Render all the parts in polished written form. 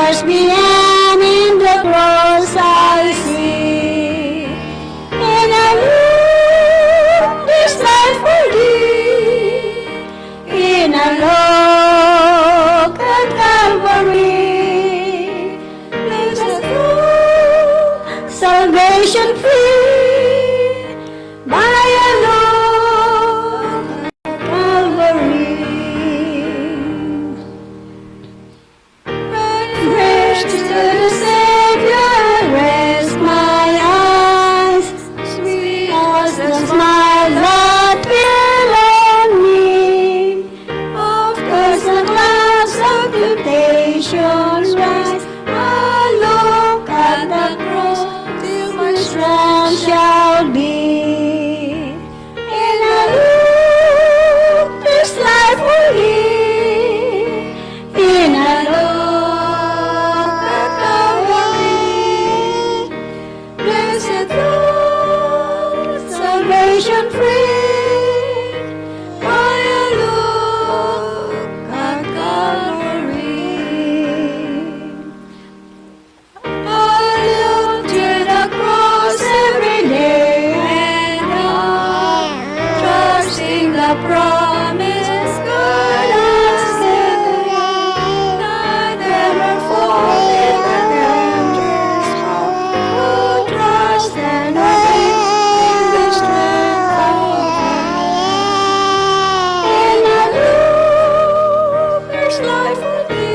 stars behind in the cross I see. And I live this life for thee. In a look at Calvary, there's a true salvation free by a look at Calvary. Rest to the Savior, rest my eyes, sweet as the smile that fell on me. Of course the clouds of temptations rise, I look at the cross till my strength shall be. And I look this life will live, in a look at Calvary, blessed Lord, salvation free, by a look at Calvary. I look to the cross every day and I trusting the promise God has given. I never forget the dangerous path. Who trust and obey in the strength of God. And I look this life will be.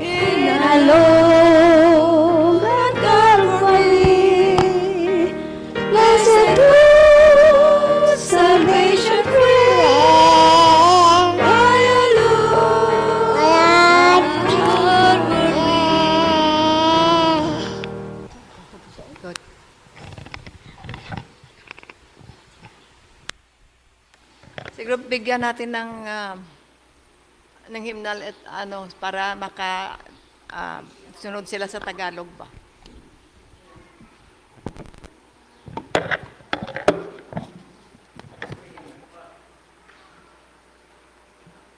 And I look at Calvary, blessed Lord, salvation free, by a look at Calvary. Good. Siguro bigyan natin ng hymnal at para sunod sila sa Tagalog ba.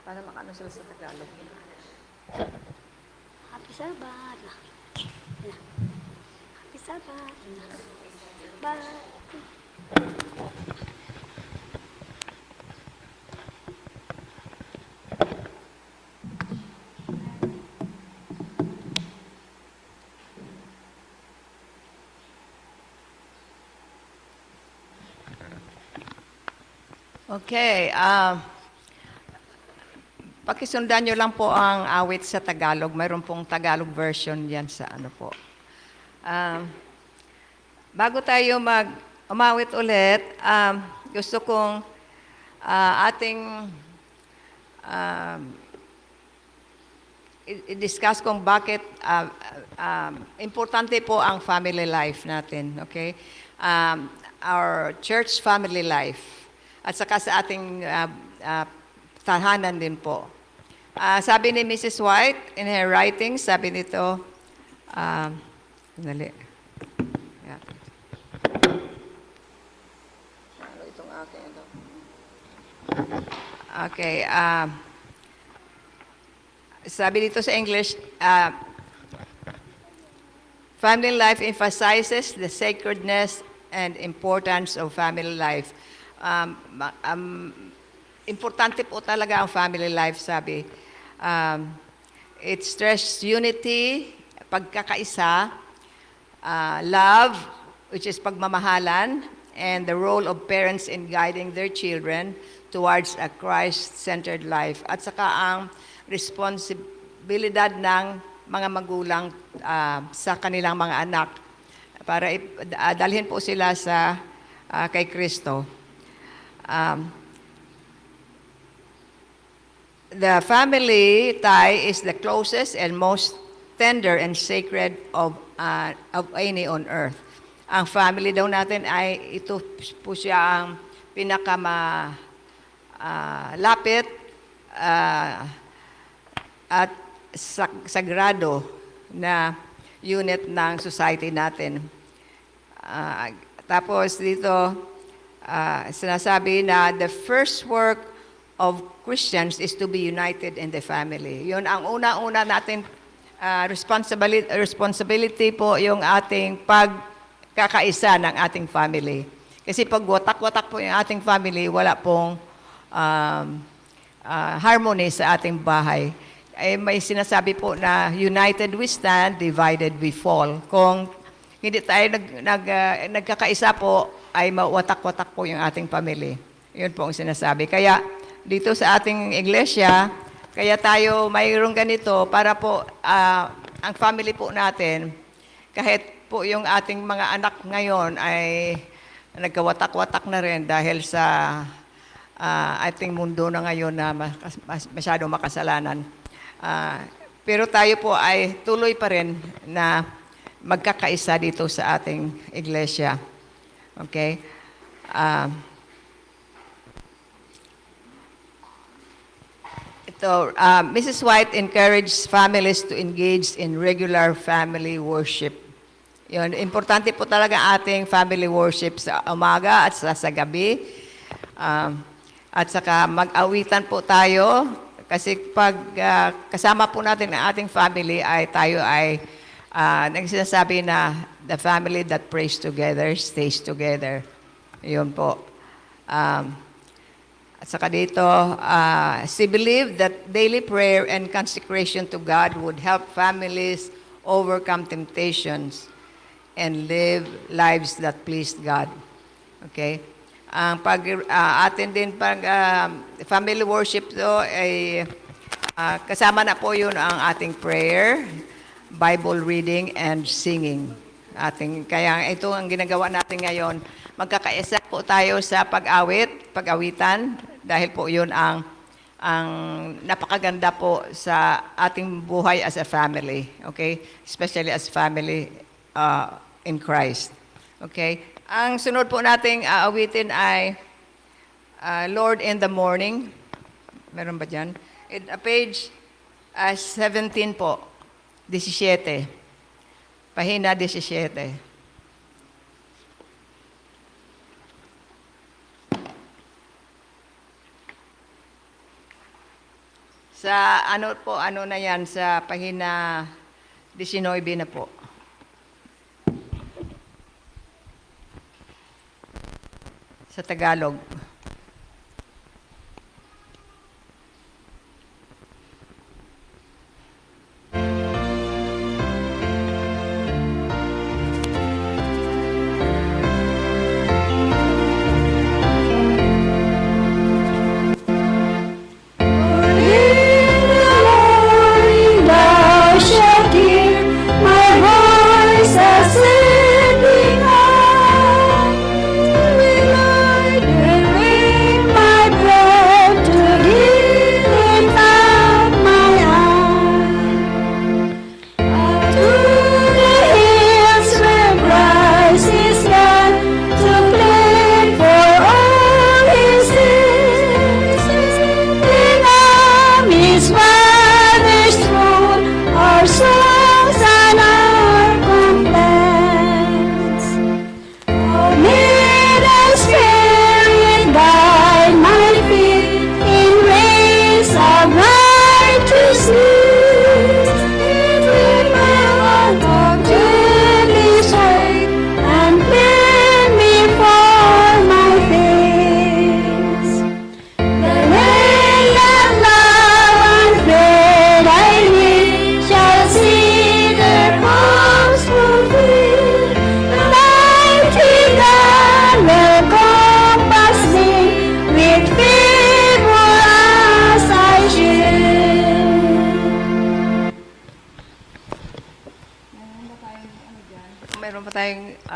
Para makaano sila sa Tagalog. Happy Sabbath. Happy Sabbath. Bye. Okay, pakisundan nyo lang po ang awit sa Tagalog. Mayroon pong Tagalog version yan sa ano po. Bago tayo umawit ulit, gusto kong ating i-discuss kung bakit importante po ang family life natin, okay? Our church family life. At saka sa ating tahanan din po. Sabi ni Mrs. White in her writing, sabi nito, dali. Yeah. Itong aking ito. Okay. Sabi dito sa English, family life emphasizes the sacredness and importance of family life. Importante po talaga ang family life, sabi. It stresses unity, pagkakaisa, love, which is pagmamahalan, and the role of parents in guiding their children towards a Christ-centered life. At saka ang responsibilidad ng mga magulang sa kanilang mga anak para dalhin po sila sa kay Kristo. The family tie is the closest and most tender and sacred of any on earth. Ang family daw natin ay ito po siya ang lapit at sagrado na unit ng society natin. Tapos dito, sinasabi na the first work of Christians is to be united in the family. Yun ang una-una natin responsibility po yung ating pagkakaisa ng ating family. Kasi pag watak-watak po yung ating family, wala pong harmony sa ating bahay. May sinasabi po na united we stand, divided we fall. Kung hindi tayo nagkakaisa po, ay mawatak-watak po yung ating family. Yun po ang sinasabi. Kaya dito sa ating iglesia, kaya tayo mayroong ganito para po ang family po natin, kahit po yung ating mga anak ngayon ay nagkawatak-watak na rin dahil sa ating mundo na ngayon na masyadong makasalanan. Pero tayo po ay tuloy pa rin na magkakaisa dito sa ating iglesia. Okay? Mrs. White encouraged families to engage in regular family worship. Yun, importante po talaga ating family worship sa umaga at sa gabi. At saka mag-awitan po tayo kasi pag kasama po natin ang ating family ay tayo ay nagsasabi na the family that prays together stays together. Yun po. At saka dito, she believed that daily prayer and consecration to God would help families overcome temptations and live lives that pleased God. Okay? Ang atin din family worship to ay kasama na po yun ang ating prayer, Bible reading, and singing. Kaya ito ang ginagawa natin ngayon. Magkakaisa po tayo sa pag-awitan, dahil po yun ang napakaganda po sa ating buhay as a family. Okay? Especially as family in Christ. Okay? Ang sunod po nating aawitin ay Lord in the Morning. Meron ba dyan? Page 17 po. 17. Pahina 17. Sa ano na yan, sa pahina 19 na po. Sa Tagalog.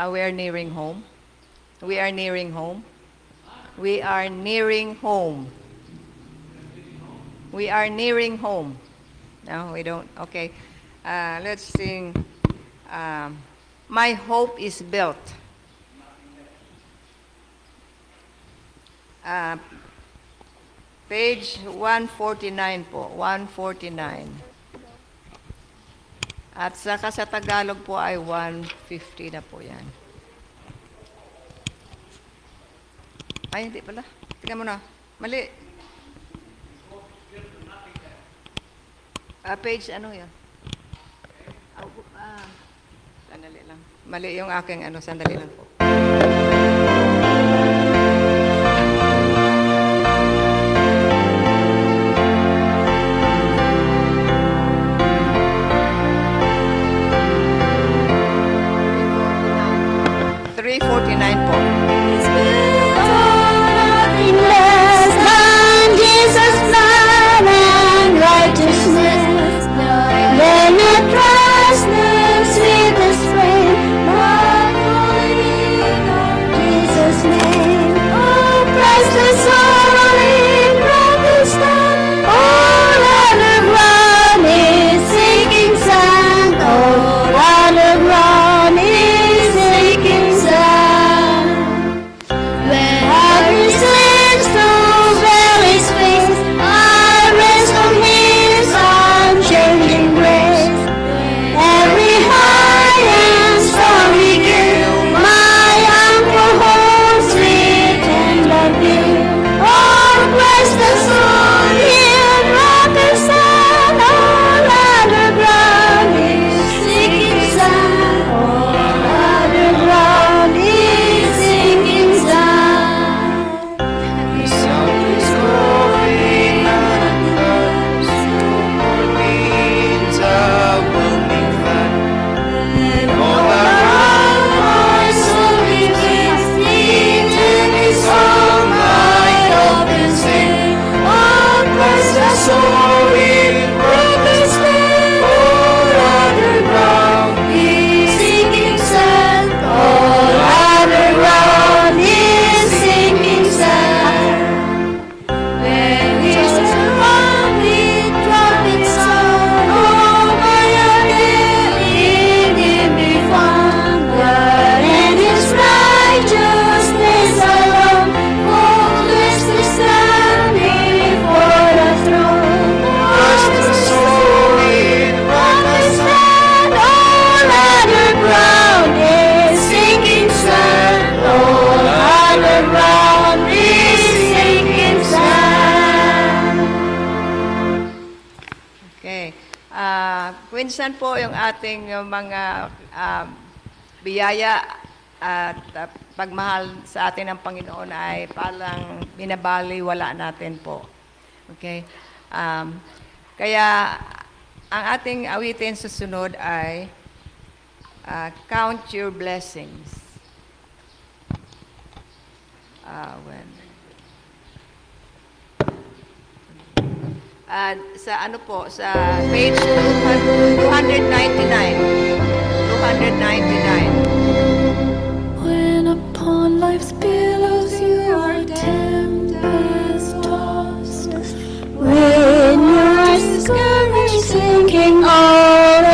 We are nearing home. We are nearing home. We are nearing home. We are nearing home. No, we don't. Okay. Let's sing. My hope is built. Page 149 po. 149. At saka sa Tagalog po ay 150 na po yan. Ay, hindi pala. Tingnan mo na. Mali. Page ano yan? Sandali lang. Mali yung aking ano, sandali lang po. $349 po. Nothing less than Jesus' blood and righteousness. Then the trustness with the spring, but only on Jesus' name. Oh, precious holy protestant, all other ground is sinking sand. All other ground is sinking sand. When I resist to bear His face, I rest on His unchanging grace. Every high and stormy gale, my anchor holds with tender view. Oh, bless the soul in rock and sand, all other ground is sinking sand. All other ground is sinking sand. The sun is going out and winds are blooming flat. And all around my soul reveals eternity song my hope and sing. Oh, bless the soul in broken stand. All other ground Is sinking sand. All other ground is sinking sand. When Jesus around me trumpet sound, oh, my head in Him be found. And His righteousness alone, faultless to stand before the throne. bless the soul in On the sand, all other ground is sinking sand. All other ground is sinking sand. Okay. Minsan po yung ating mga biyaya at pagmahal sa atin ng Panginoon ay parang binabaliwala natin po. Okay? Kaya ang ating awitin susunod ay Count Your Blessings. When sa ano po, sa page 299. 299. When upon life's billows you are tempest tossed, when you're discouraged, thinking all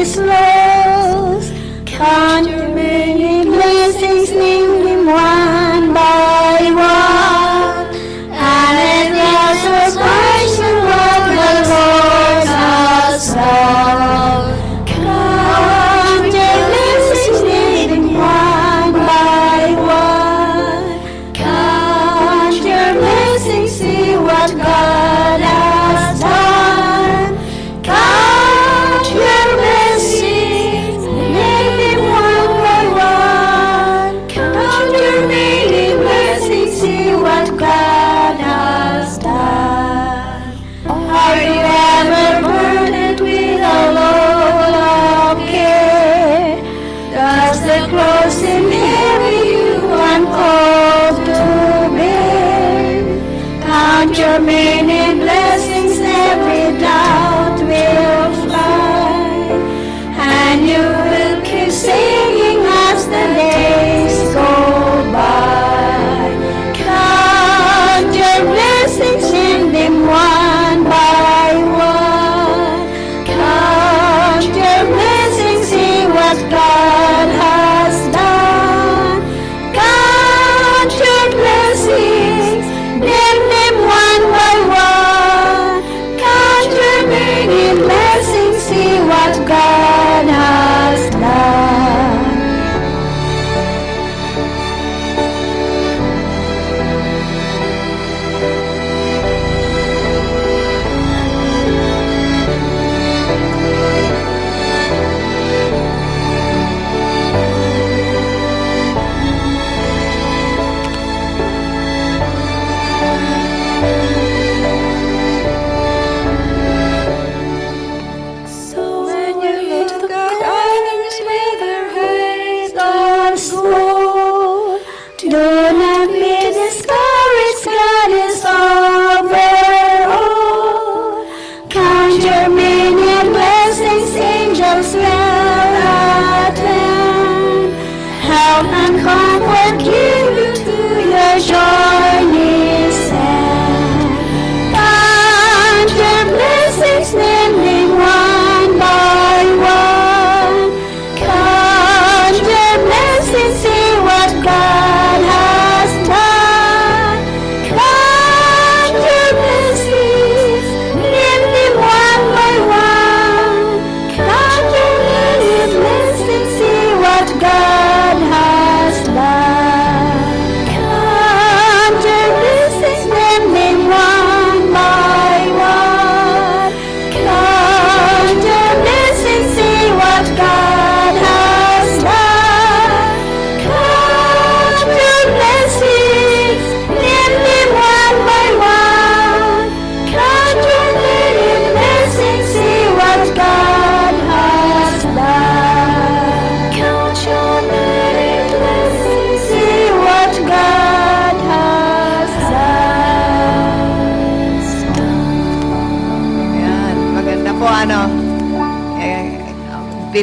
is lost, count your many blessings, name them one by one, and let your surprise what the Lord has done. Count your blessings, name them one by one. Count your blessings, see what God has done. Count your blessings, name them one by one. Count your many blessings, see what God has done. Are you ever burdened with a load of care? Does the cross seem heavy you uncalled to bear? Count your many blessings, every doubt will fly, and you will keep singing as the days go by. Count your blessings, name them one by one. Count your blessings, see what God has done. Count your blessings, name them one by one.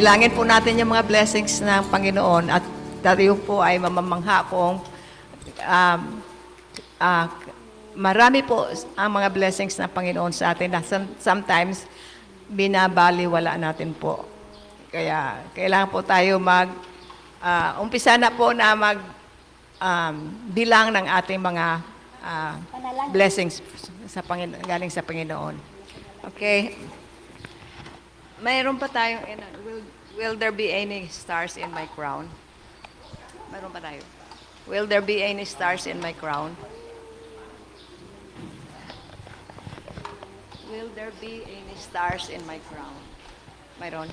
bilangin po natin yung mga blessings ng Panginoon at tayo po ay mamamangha kung um, ah, marami po ang mga blessings ng Panginoon sa atin na sometimes binabaliwala natin po. Kaya kailangan po tayo umpisa na po na bilang ng ating mga blessings galing sa Panginoon. Okay. Mayroon pa tayong, will there be any stars in my crown? Mayroon pa tayo. Will there be any stars in my crown? Will there be any stars in my crown? Mayroon?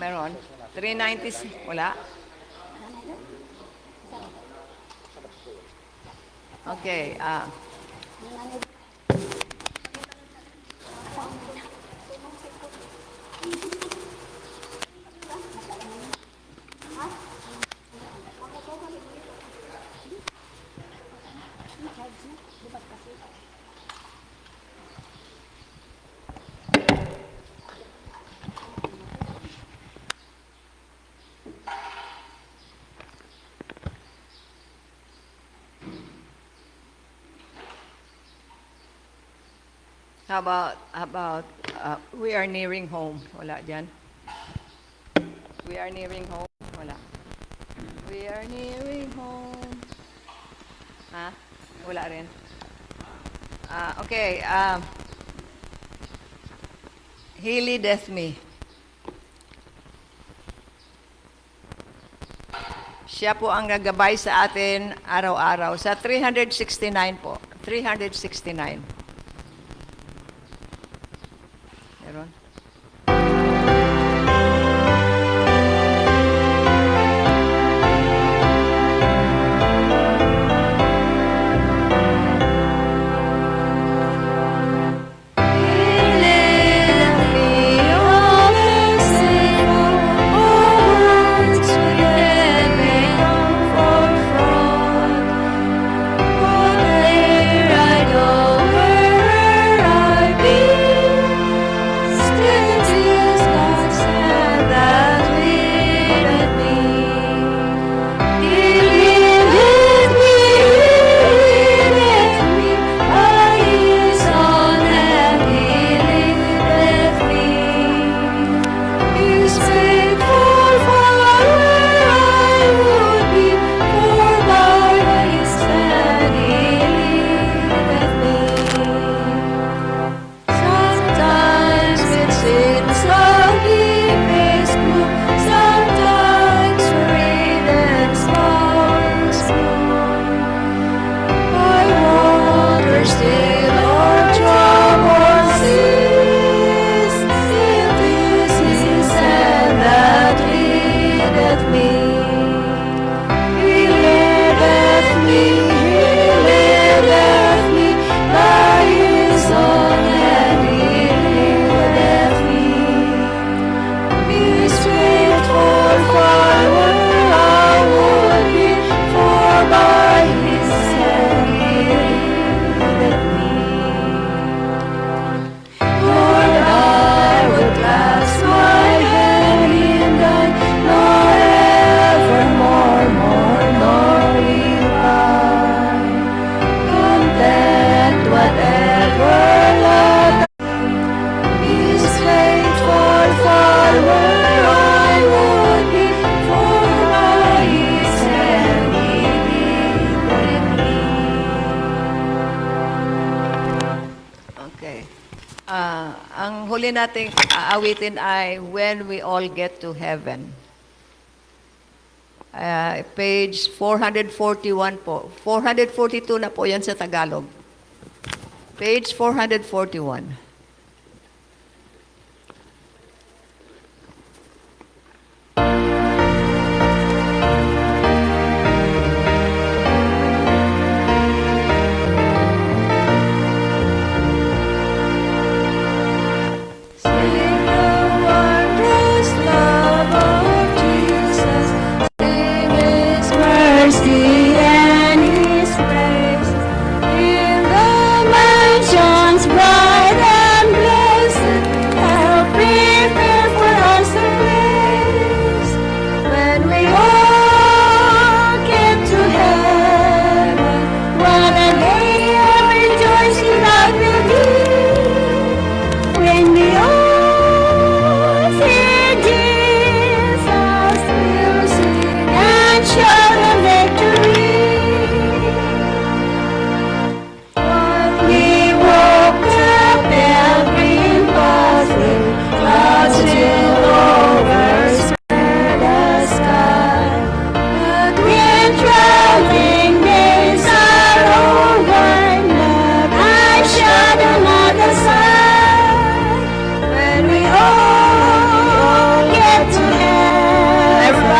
Meron? 390, wala? Okay. How about we are nearing home? Wala dyan. We are nearing home? Wala. We are nearing home. Ha? Wala rin. Okay. He leadeth me. Siya po ang nagabay sa atin araw-araw. Sa 369 po. 369. Meron? Ang huli nating aawitin ay When We All Get to Heaven. Page 441 po. 442 na po yan sa Tagalog. Page 441. Mercy and His praise in the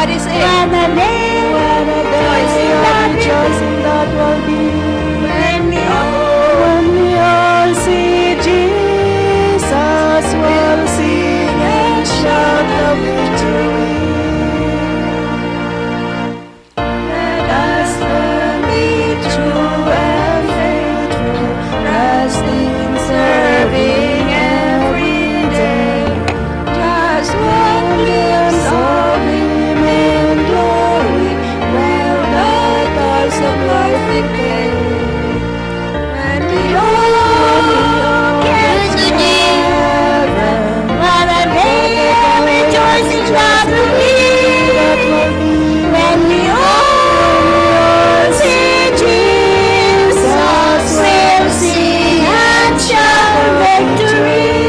Everybody sing. When the day of rejoicing that will be. When we all see Jesus, we'll sing and shout the victory. Let us learn be true and faithful, resting, serving every day. Just one glimpse of Him in glory, where the toils of life decay. And we all get together, what a day of rejoicing that will be. When we all see Jesus, we'll sing and shout victory.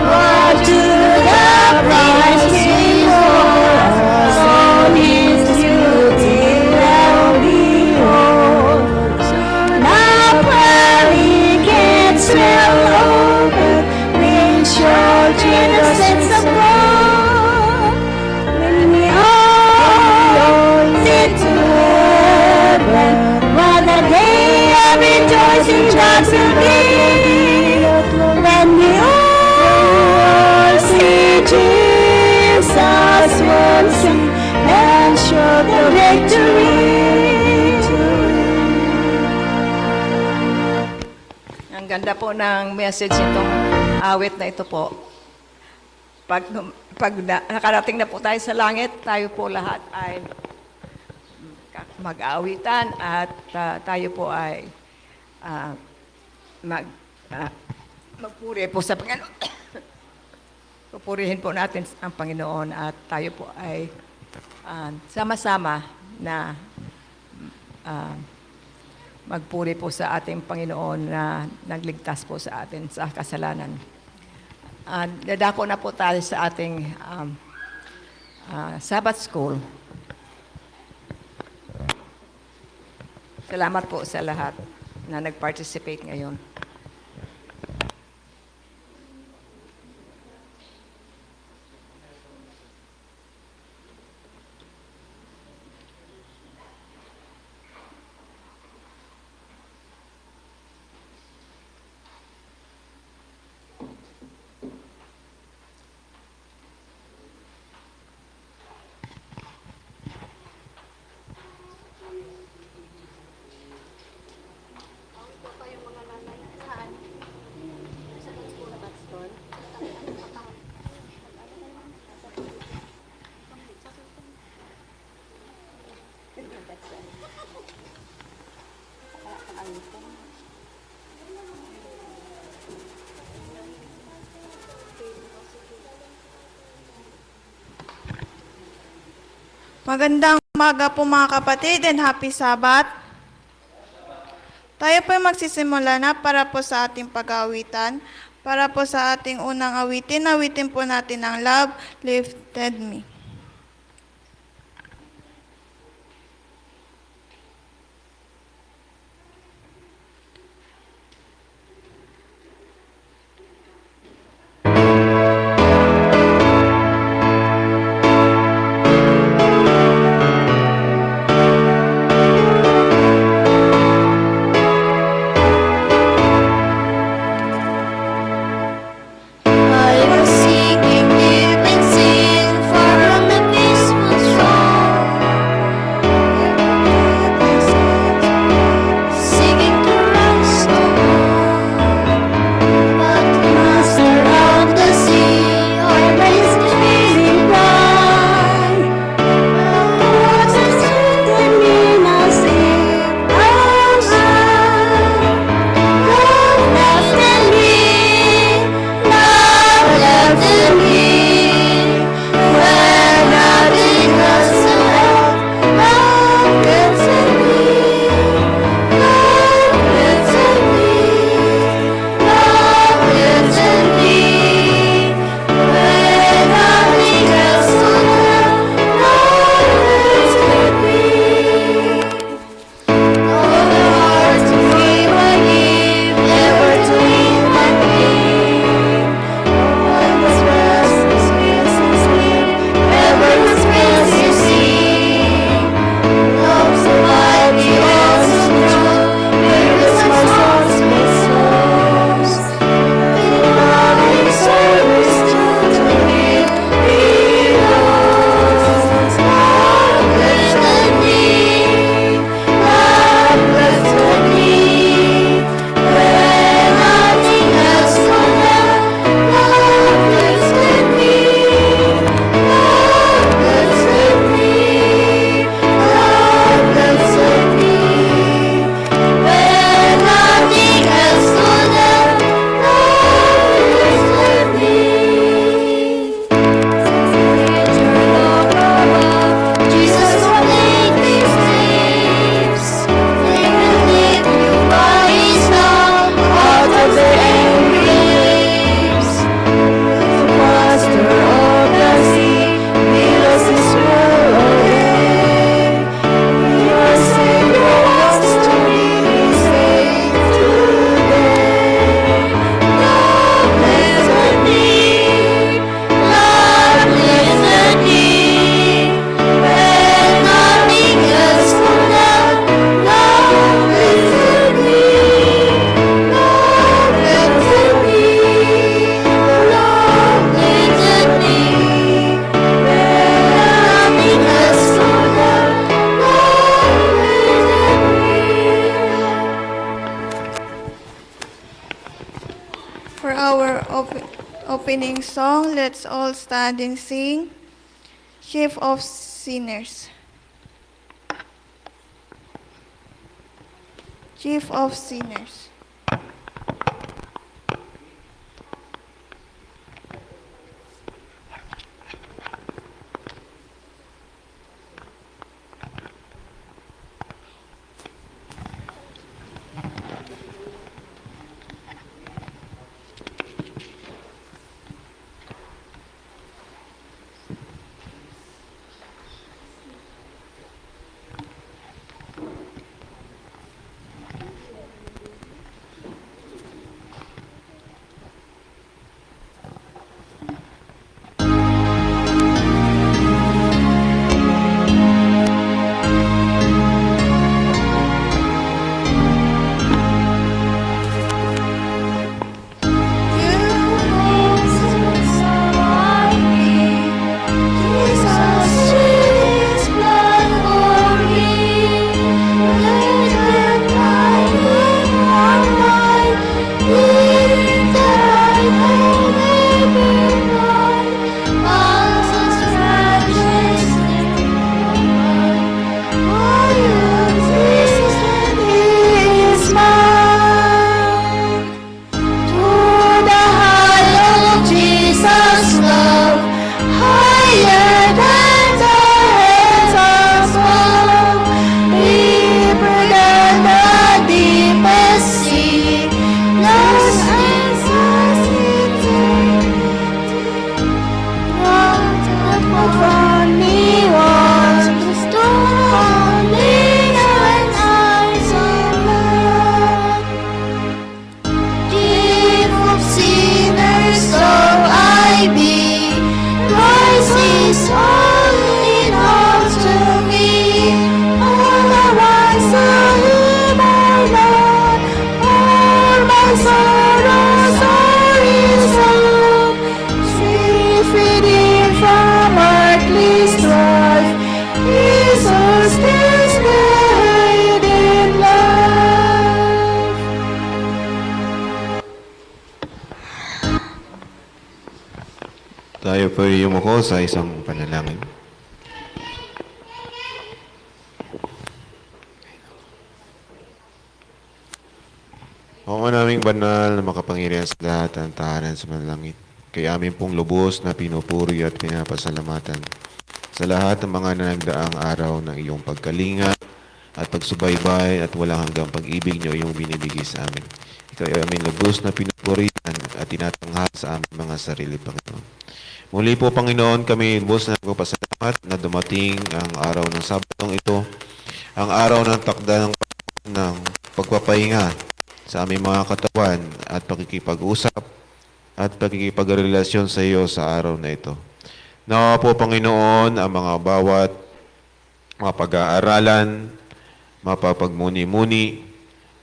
Onward to the prize King for us, all His beauty will behold. Now pearly gates will open, bring children the sense of God. When we all sit to heaven, what a day of rejoicing that will be. When we all see Jesus, we'll sing and shout the victory. Ang ganda po ng message itong awit na ito po. Pag nakarating na po tayo sa langit, tayo po lahat ay mag-aawitan at tayo po ay magpuri po sa Panginoon. Pupurihin po natin ang Panginoon at tayo po ay sama-sama na magpuri po sa ating Panginoon na nagligtas po sa atin sa kasalanan. Dadako na po tayo sa ating Sabbath School. Salamat po sa lahat na nag-participate ngayon. Magandang umaga po mga kapatid and happy Sabbath. Tayo po ay magsisimula na para po sa ating pag-aawitan. Para po sa ating unang awitin, awitin po natin ang Love Lifted Me. I was seeking deep and sing for song. Let's all stand and sing. Chief of Sinners. Chief of Sinners. Tayo po yumuko sa isang panalangin. O naming banal na makapangyarihan sa lahat ang tahanan sa manalangit. Kaya amin pong lubos na pinupuri at pinapasalamatan sa lahat ng mga nanagdaang araw ng iyong pagkalinga at pagsubaybay at walang hanggang pag-ibig niyo iyong binibigay sa amin. Ikaw ay amin lubos na pinupurihan at tinatanghal sa aming mga sarili, Panginoon. Muli po, Panginoon, kami lubos na nagpapasalamat na dumating ang araw ng Sabadong ito, ang araw ng takda ng pagpapahinga sa aming mga katawan at pakikipag-usap at pakikipagrelasyon sa iyo sa araw na ito. Nawa po, Panginoon, ang mga bawat mapag-aaralan, mapapagmuni-muni,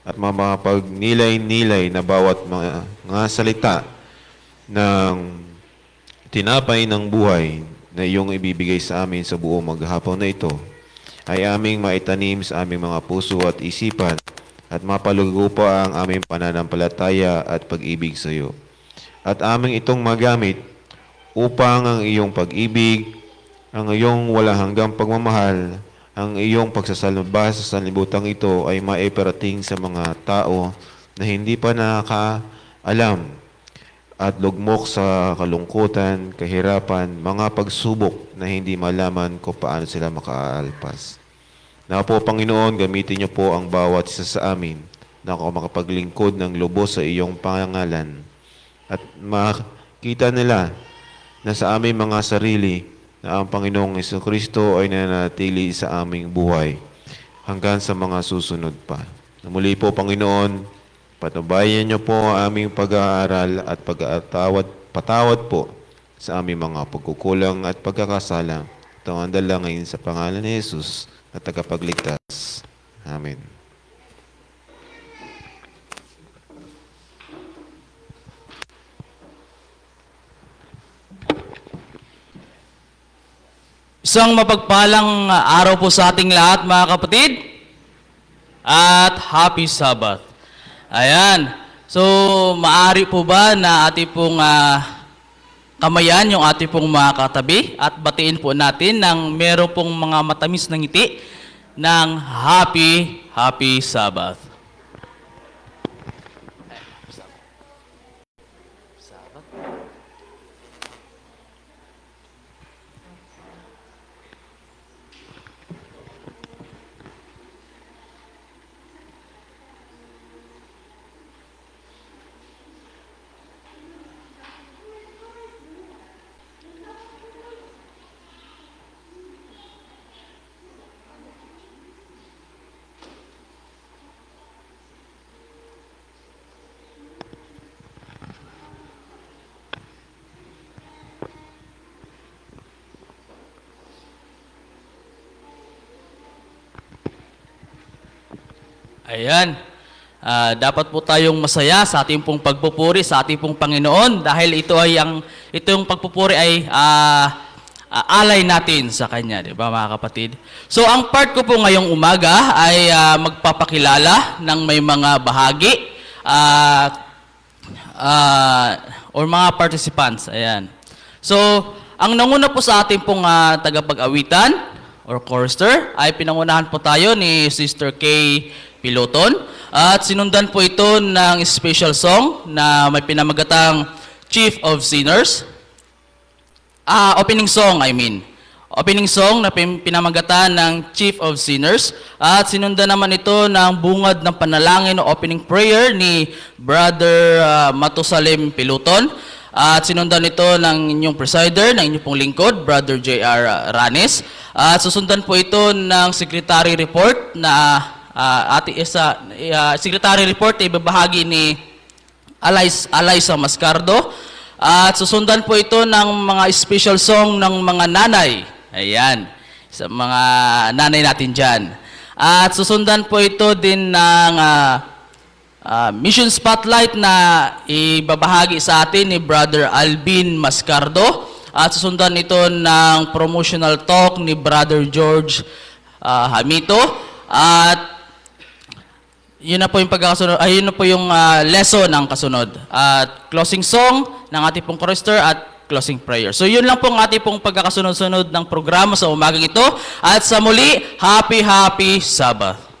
at mapagnilay-nilay na bawat mga salita ng tinapay ng buhay na iyong ibibigay sa amin sa buong maghapon na ito ay aming maitanim sa aming mga puso at isipan at mapalugo pa ang aming pananampalataya at pag-ibig sa iyo. At aming itong magamit upang ang iyong pag-ibig, ang iyong walang hanggang pagmamahal, ang iyong pagsasalubas sa sanlibutan ito ay maiparating sa mga tao na hindi pa nakakaalam at lugmok sa kalungkutan, kahirapan, mga pagsubok na hindi malaman kung paano sila makaalpas. Na po, Panginoon, gamitin niyo po ang bawat isa sa amin na ako makapaglingkod ng lubos sa iyong pangalan at makita nila na sa aming mga sarili na ang Panginoong Jesucristo ay nanatili sa aming buhay hanggang sa mga susunod pa. Na muli po, Panginoon, patubayan niyo po ang aming pag-aaral at patawad po sa aming mga pagkukulang at pagkakasala. Ito ang dalangin sa pangalan ni Jesus na tagapagligtas. Amen. Isang mapagpalang araw po sa ating lahat, mga kapatid. At happy Sabbath. Ayan. So, maaari po ba na ating pong tamayan yung ating pong mga katabi at batiin po natin ng meron pong mga matamis na ngiti ng Happy Sabbath. Ayan. Dapat po tayong masaya sa ating pong pagpupuri sa ating pong Panginoon dahil itong pagpupuri ay alay natin sa Kanya, di ba mga kapatid? So ang part ko po ngayong umaga ay magpapakilala ng may mga bahagi or mga participants. Ayan. So ang nanguna po sa ating pong tagapag-awitan or chorister ay pinangunahan po tayo ni Sister Kay Piloton. At sinundan po ito ng special song na may pinamagatang Chief of Sinners. Opening song, I mean. Opening song na pinamagatan ng Chief of Sinners. At sinundan naman ito ng bungad ng panalangin o opening prayer ni Brother Matusalem Piloton. At sinundan ito ng inyong presider, ng inyong pong lingkod, Brother J.R. Ranes. At susundan po ito ng secretary report na secretary report ay ibabahagi ni Alaysa Mascardo. At susundan po ito ng mga special song ng mga nanay. Ayan, sa mga nanay natin dyan. At susundan po ito din ng mission spotlight na ibabahagi sa atin ni Brother Alvin Mascardo. At susundan ito ng promotional talk ni Brother George Hamito. At yun na po yung pagkakasunod, yun na po yung lesson ng kasunod. At closing song ng ating pong chorister at closing prayer. So yun lang po ang ating pong pagkakasunod-sunod ng programa sa umagang ito. At sa muli, Happy Sabbath.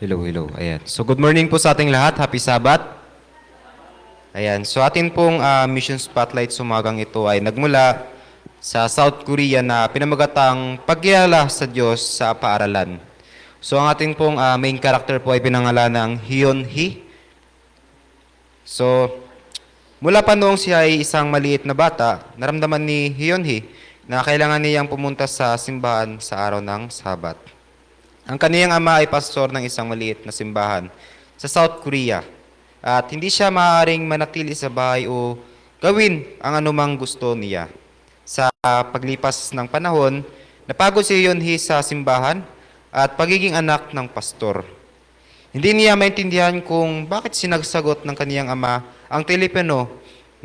Hello, hello. Ayan. So, good morning po sa ating lahat. Happy Sabbath. Ayan. So, atin pong mission spotlight sumagang ito ay nagmula sa South Korea na pinamagatang pagkilala sa Diyos sa paaralan. So, ang ating pong main character po ay pinangalan ng Hyun Hee. So, mula pa noong siya ay isang maliit na bata, naramdaman ni Hyun Hee na kailangan niyang pumunta sa simbahan sa araw ng Sabat. Ang kaniyang ama ay pastor ng isang maliit na simbahan sa South Korea at hindi siya maaaring manatili sa bahay o gawin ang anumang gusto niya. Sa paglipas ng panahon, napagod si Hyun-hee sa simbahan at pagiging anak ng pastor. Hindi niya maintindihan kung bakit sinagsagot ng kaniyang ama ang telepono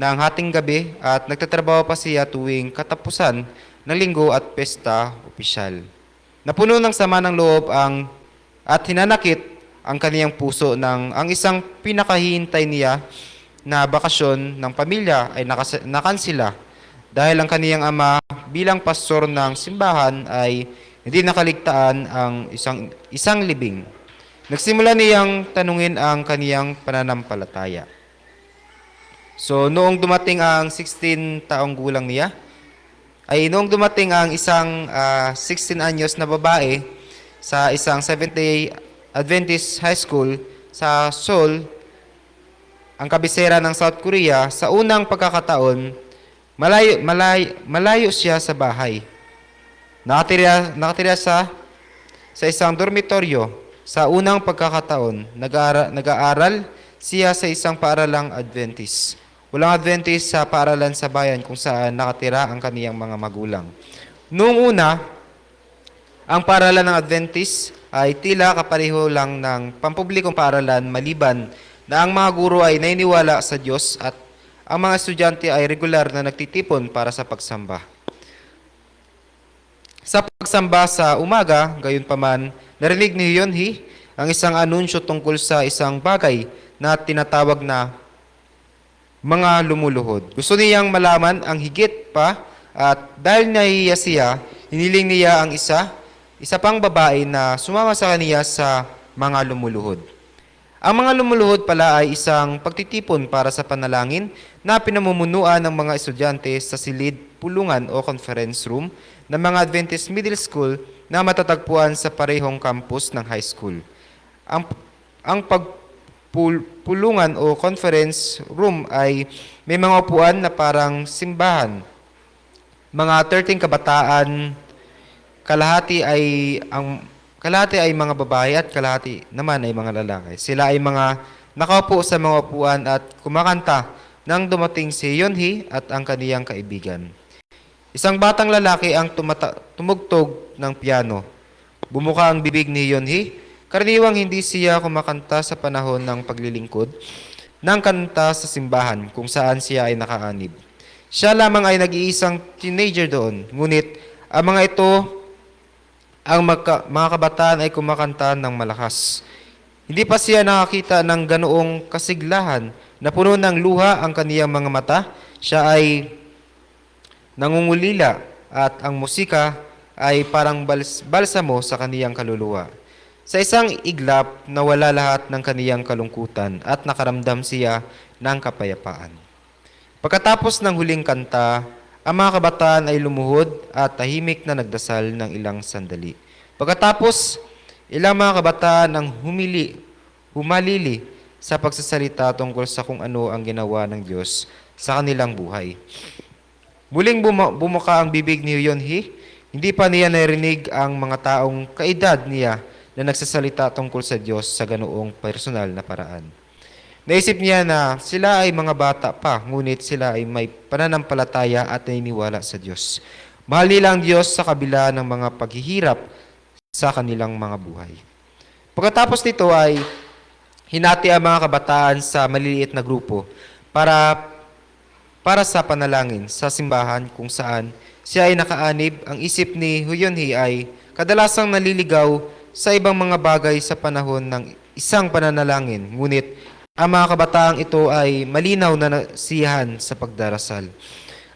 ng hating gabi at nagtatrabaho pa siya tuwing katapusan ng linggo at pesta opisyal. Napuno ng sama ng loob at hinanakit ang kaniyang puso ang isang pinakahihintay niya na bakasyon ng pamilya ay nakansila dahil ang kaniyang ama bilang pastor ng simbahan ay hindi nakaligtaan ang isang libing. Nagsimula niyang tanungin ang kaniyang pananampalataya. So noong dumating ang 16 taong gulang niya, noong dumating ang isang 16 anyos na babae sa isang Seventh-day Adventist High School sa Seoul, ang kabisera ng South Korea, sa unang pagkakataon, malayo siya sa bahay. Nakatira sa isang dormitoryo. Sa unang pagkakataon, nag-aaral siya sa isang paaralang Adventist. Walang Adventist sa paaralan sa bayan kung saan nakatira ang kaniyang mga magulang. Noong una, ang paaralan ng Adventist ay tila kapareho lang ng pampublikong paaralan maliban na ang mga guro ay naniniwala sa Diyos at ang mga estudyante ay regular na nagtitipon para sa pagsamba. Sa pagsamba sa umaga, gayunpaman, narinig ni Hyun-hee ang isang anunsyo tungkol sa isang bagay na tinatawag na mga lumuluhod. Gusto niyang malaman ang higit pa at dahil nahihiya siya, hiniling niya ang isa pang babae na sumama sa kaniya sa mga lumuluhod. Ang mga lumuluhod pala ay isang pagtitipon para sa panalangin na pinamumunuan ng mga estudyante sa silid, pulungan o conference room ng mga Adventist Middle School na matatagpuan sa parehong campus ng high school. Ang pulungan o conference room ay may mga upuan na parang simbahan. Mga 13 kabataan, kalahati ay mga babae at kalahati naman ay mga lalaki. Sila ay mga nakaupo sa mga upuan at kumakanta nang dumating si Hyun-hee at ang kaniyang kaibigan. Isang batang lalaki ang tumugtog ng piano. Bumuka ang bibig ni Hyun-hee. Karaniwang hindi siya kumakanta sa panahon ng paglilingkod ng kanta sa simbahan kung saan siya ay nakaanib. Siya lamang ay nag-iisang teenager doon. Ngunit ang mga kabataan ay kumakanta ng malakas. Hindi pa siya nakakita ng ganoong kasiglahan na puno ng luha ang kaniyang mga mata. Siya ay nangungulila at ang musika ay parang balsamo sa kaniyang kaluluwa. Sa isang iglap, nawala lahat ng kaniyang kalungkutan at nakaramdam siya ng kapayapaan. Pagkatapos ng huling kanta, ang mga kabataan ay lumuhod at tahimik na nagdasal ng ilang sandali. Pagkatapos, ilang mga kabataan ang humalili sa pagsasalita tungkol sa kung ano ang ginawa ng Diyos sa kanilang buhay. Muling bumuka ang bibig ni Hyun-hee. Hindi pa niya narinig ang mga taong kaedad niya na nagsasalita tungkol sa Diyos sa ganoong personal na paraan. Naisip niya na sila ay mga bata pa, ngunit sila ay may pananampalataya at naniniwala sa Diyos. Mahal nila ang Diyos sa kabila ng mga paghihirap sa kanilang mga buhay. Pagkatapos nito ay hinati ang mga kabataan sa maliliit na grupo para sa panalangin sa simbahan kung saan siya ay nakaanib. Ang isip ni Hyun-hee ay kadalasang naliligaw sa ibang mga bagay sa panahon ng isang pananalangin. Ngunit ang mga kabataang ito ay malinaw na nasiyahan sa pagdarasal.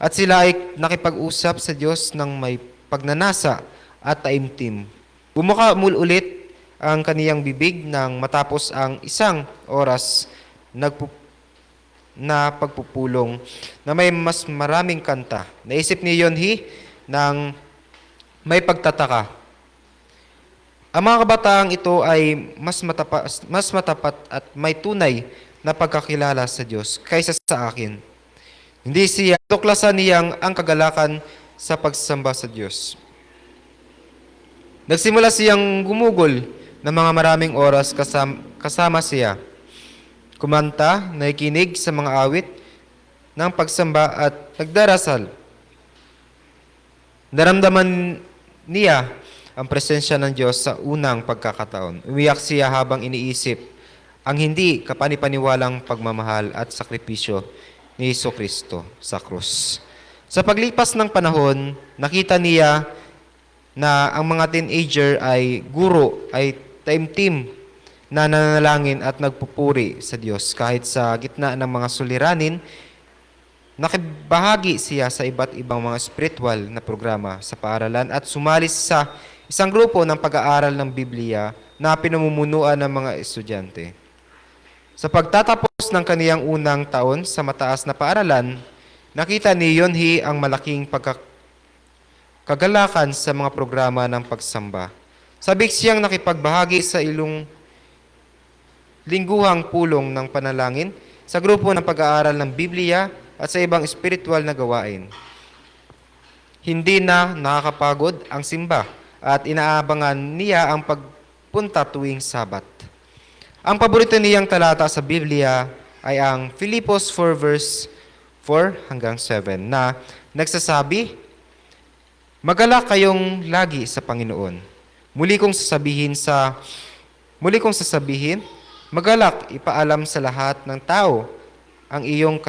At sila ay nakipag-usap sa Diyos ng may pagnanasa at taimtim. Bumuka ulit ang kaniyang bibig nang matapos ang isang oras na pagpupulong na may mas maraming kanta. Naisip ni Yonhi ng may pagtataka. Ang mga kabataang ito ay mas matapat at may tunay na pagkakilala sa Diyos kaysa sa akin. Hindi siya tuklasan niyang ang kagalakan sa pagsamba sa Diyos. Nagsimula siyang gumugol ng mga maraming oras kasama siya. Kumanta, nakikinig sa mga awit ng pagsamba at nagdarasal. Naramdaman niya ang presensya ng Diyos sa unang pagkakataon. Umiyak siya habang iniisip ang hindi kapanipaniwalang pagmamahal at sakripisyo ni Jesucristo sa krus. Sa paglipas ng panahon, nakita niya na ang mga teenager ay taimtim na nananalangin at nagpupuri sa Diyos. Kahit sa gitna ng mga suliranin, nakibahagi siya sa iba't ibang mga spiritual na programa sa paaralan at sumali sa isang grupo ng pag-aaral ng Biblia na pinamumunuan ng mga estudyante. Sa pagtatapos ng kaniyang unang taon sa mataas na paaralan, nakita ni Yonhi ang malaking kagalakan sa mga programa ng pagsamba. Sabik siyang nakipagbahagi sa ilong lingguhang pulong ng panalangin sa grupo ng pag-aaral ng Biblia at sa ibang espiritual na gawain. Hindi na nakakapagod ang simba at inaabangan niya ang pagpunta tuwing Sabat. Ang paborito niyang talata sa Biblia ay ang Filipos 4 verse 4 hanggang 7 na nagsasabi, "Magalak kayong lagi sa Panginoon. Muli kong sasabihin, magalak, ipaalam sa lahat ng tao ang iyong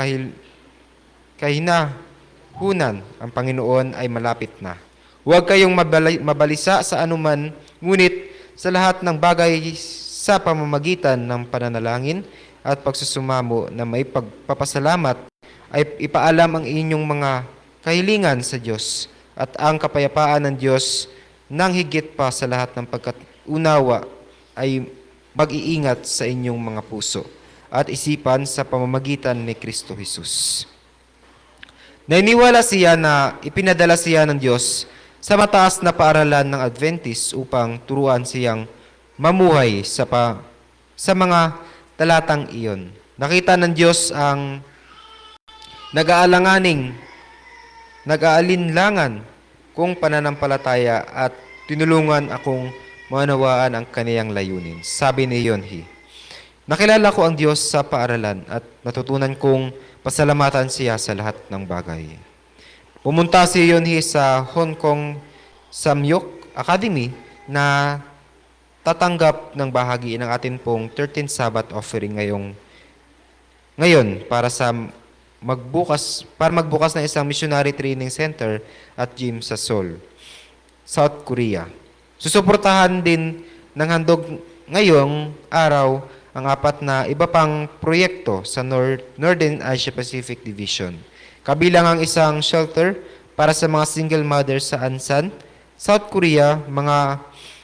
kahinahunan. Ang Panginoon ay malapit na. Huwag kayong mabalisa sa anuman, ngunit sa lahat ng bagay sa pamamagitan ng pananalangin at pagsusumamo na may pagpapasalamat ay ipaalam ang inyong mga kahilingan sa Diyos at ang kapayapaan ng Diyos nang higit pa sa lahat ng pagkatunawa ay mag-iingat sa inyong mga puso at isipan sa pamamagitan ni Kristo Jesus." Naniniwala siya na ipinadala siya ng Diyos sa mataas na paaralan ng Adventist upang turuan siyang mamuhay sa mga talatang iyon. Nakita ng Diyos ang nag-aalinlangan kong pananampalataya at tinulungan akong maunawaan ang kaniyang layunin. Sabi ni Yonhi, "Nakilala ko ang Diyos sa paaralan at natutunan kong pasalamatan siya sa lahat ng bagay." Pumunta si Yonhi sa Hong Kong Samyuk Academy na tatanggap ng bahagi ng atin pong 13th Sabbath offering ngayon para magbukas ng isang missionary training center at gym sa Seoul, South Korea. Susuportahan din ng handog ngayong araw ang 4 na iba pang proyekto sa Northern Asia Pacific Division. Kabilang ang isang shelter para sa mga single mothers sa Ansan, South Korea, mga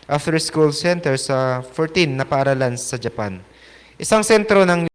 after-school center sa 14 na paaralan sa Japan. Isang sentro ng